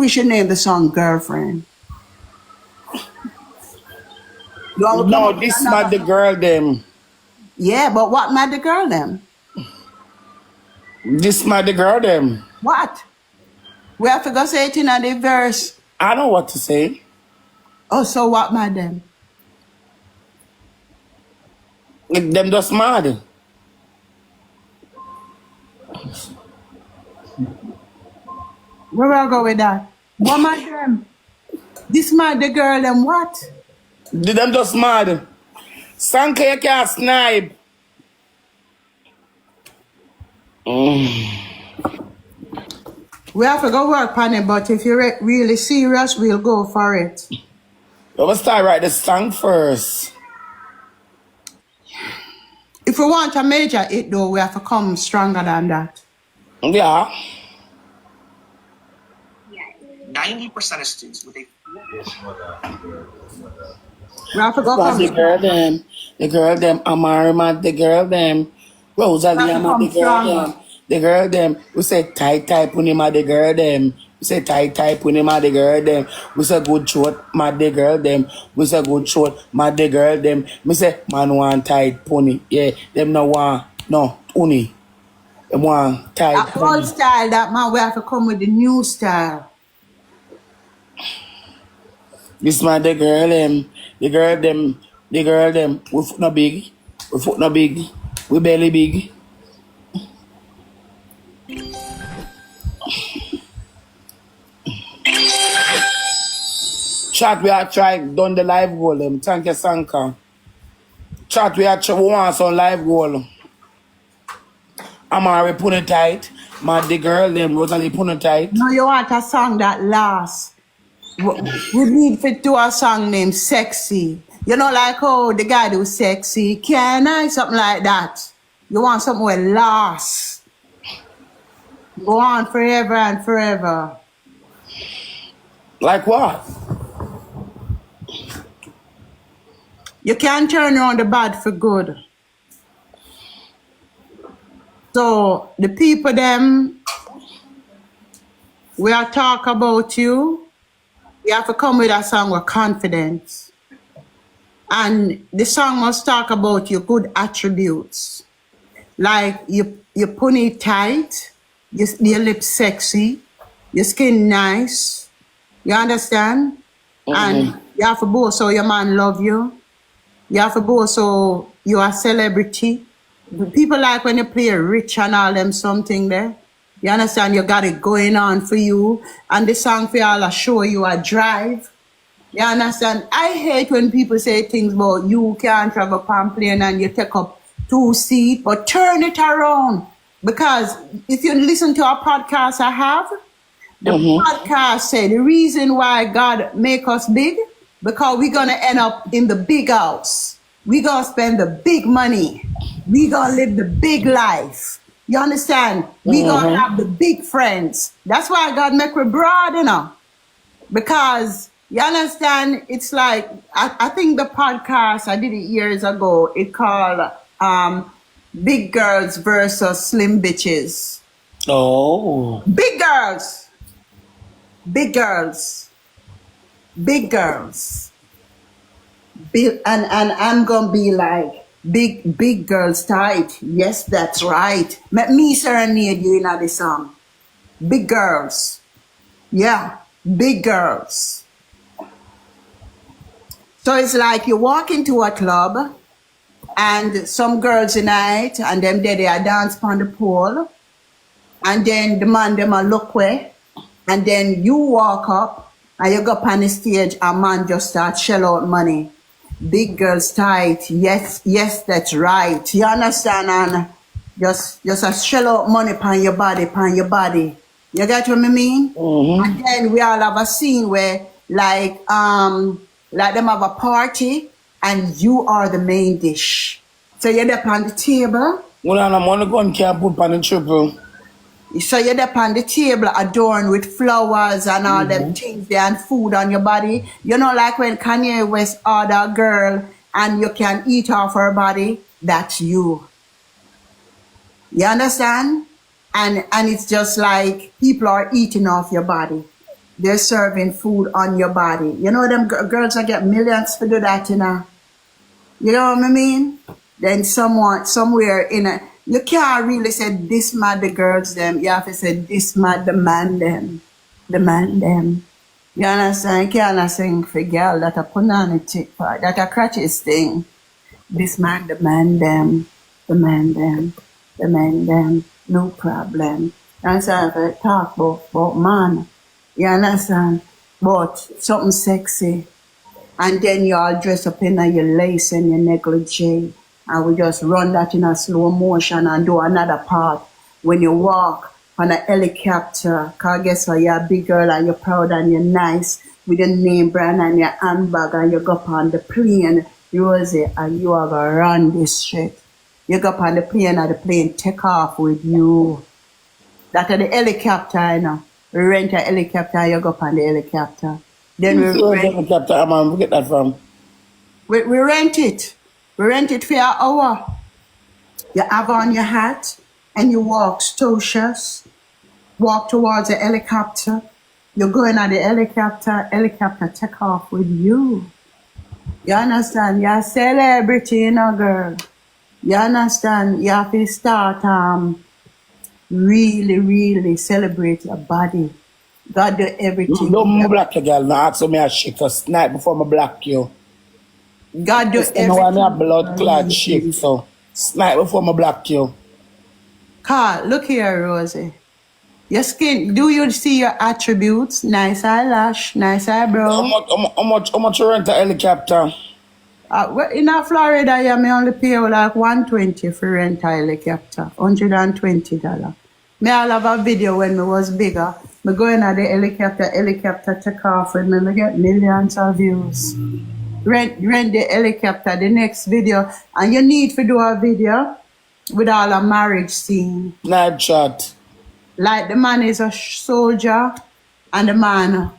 we should name the song Girlfriend. No, this not the girl them. Yeah, but what mad the girl them? This not the girl them. What? We have to go say it in the verse. I know what to say. Oh, so what mad them? Them just mad. Where I go with that? What mad them? This mad the girl them what? Them just mad. Sanka you can't snipe. We have to go work on it, but if you're really serious, we'll go for it. Let's start write the song first. If we want a major hit though, we have to come stronger than that. Yeah. 90% of students with a We have to go But come the girl them, Amari mad, the girl them, Rosealee mad, the girl them, the girl them. We say tight when him mad, the girl them. We say tight when him mad, the girl them. We say good short mad, the girl them. We say good short mad, the girl them. We say man want tight pony, yeah. Them no want no pony. Them want tight that pony. old style, that man, we have to come with the new style. This man, the girl them, the girl them, the girl them. We foot no big, we foot no big, we belly big. Chat we are trying done the live goal them. Thank you, Sanka. Chat we are we want some live goal. Amari put it tight. Mad the girl them, Rosealee put it tight. No, you want a song that lasts. We need to do a song named Sexy. You know, like, oh, the guy do Sexy. Can I? Something like that. You want something that lasts. Go on forever and forever. Like what? You can't turn around the bad for good. So, the people them, we are talk about you. You have to come with a song with confidence. And the song must talk about your good attributes. Like your pony tight, your lips sexy, your skin nice. You understand? And you have to boast so your man love you. You have to boast so you are a celebrity. People like when you play rich and all them something there. You understand? You got it going on for you. And the song for y'all show you a drive. You understand? I hate when people say things about you can't travel on plane and you take up 2 seats, but turn it around. Because if you listen to a podcast I have, the podcast say the reason why God make us big, because we're going to end up in the big house. We're going to spend the big money. We're going to live the big life. You understand? We gonna have the big friends. That's why God make we broad, you know. Because you understand, it's like I think the podcast I did it years ago. It called Big Girls versus Slim Bitches. Oh. Big girls, big girls, big girls. And I'm gonna be like. Big girls tight. Yes, that's right. Let me serenade you in the song. Big girls. Yeah, big girls. So it's like you walk into a club and some girls tonight and them there they are dance on the pole and then the man them a look way and then you walk up and you go up on the stage and man just start shell out money. Big girls tight, yes, that's right. You understand? And just a shell out money upon your body. You get what I mean? And then we all have a scene where like them have a party and you are the main dish. So you're there on the table. Well, I'm on the gun can't put on the triple. So you're there on the table adorned with flowers and all them things there and food on your body. You know, like when Kanye West order a girl and you can eat off her body, that's you. You understand? And it's just like people are eating off your body. they're serving food on your body. You know them girls that get millions to do that, you know. You know what I mean? Then someone somewhere in a you can't really say this mad the girls them. You have to say this mad the man them. The man them. You understand? You can't sing for girl that a punani chick part, that a crutches thing. This man, the man them, the man them, the man them, no problem. You understand? If I talk about man, you understand? But something sexy. And then you all dress up in your lace and your negligee. And we just run that in a slow motion and do another part. When you walk on a helicopter, cause guess what, you're a big girl and you're proud and you're nice with your name brand and your handbag and you go up on the plane, Rosie, and you are gonna run this shit. You go up on the plane and the plane take off with you. That are the helicopter, you know. We rent a helicopter and you go up on the helicopter. Then we rent, Helicopter, Amari, where get that from? we rent it. We rent it for an hour. You have on your hat and you walk stocious, walk towards the helicopter. You're going at the helicopter take off with you. You understand? You're a celebrity, you know, girl. You understand? You have to start really celebrate your body. God do everything. Don't block you, girl. No, ask me a shit for snipe before I block you. God do You know, I'm a everything. blood clot shit, so snipe before I block you. Carl, look here, Rosie. Your skin, do you see your attributes? Nice eyelash, nice eyebrow. How much you rent a helicopter? In Florida, yeah, me only pay like $120 for rent a helicopter, $120. Me all have a video when me was bigger. Me going at the helicopter take off with me get millions of views. Rent the helicopter, the next video. And you need to do a video with all a marriage scene. Night shot. Like the man is a soldier and the man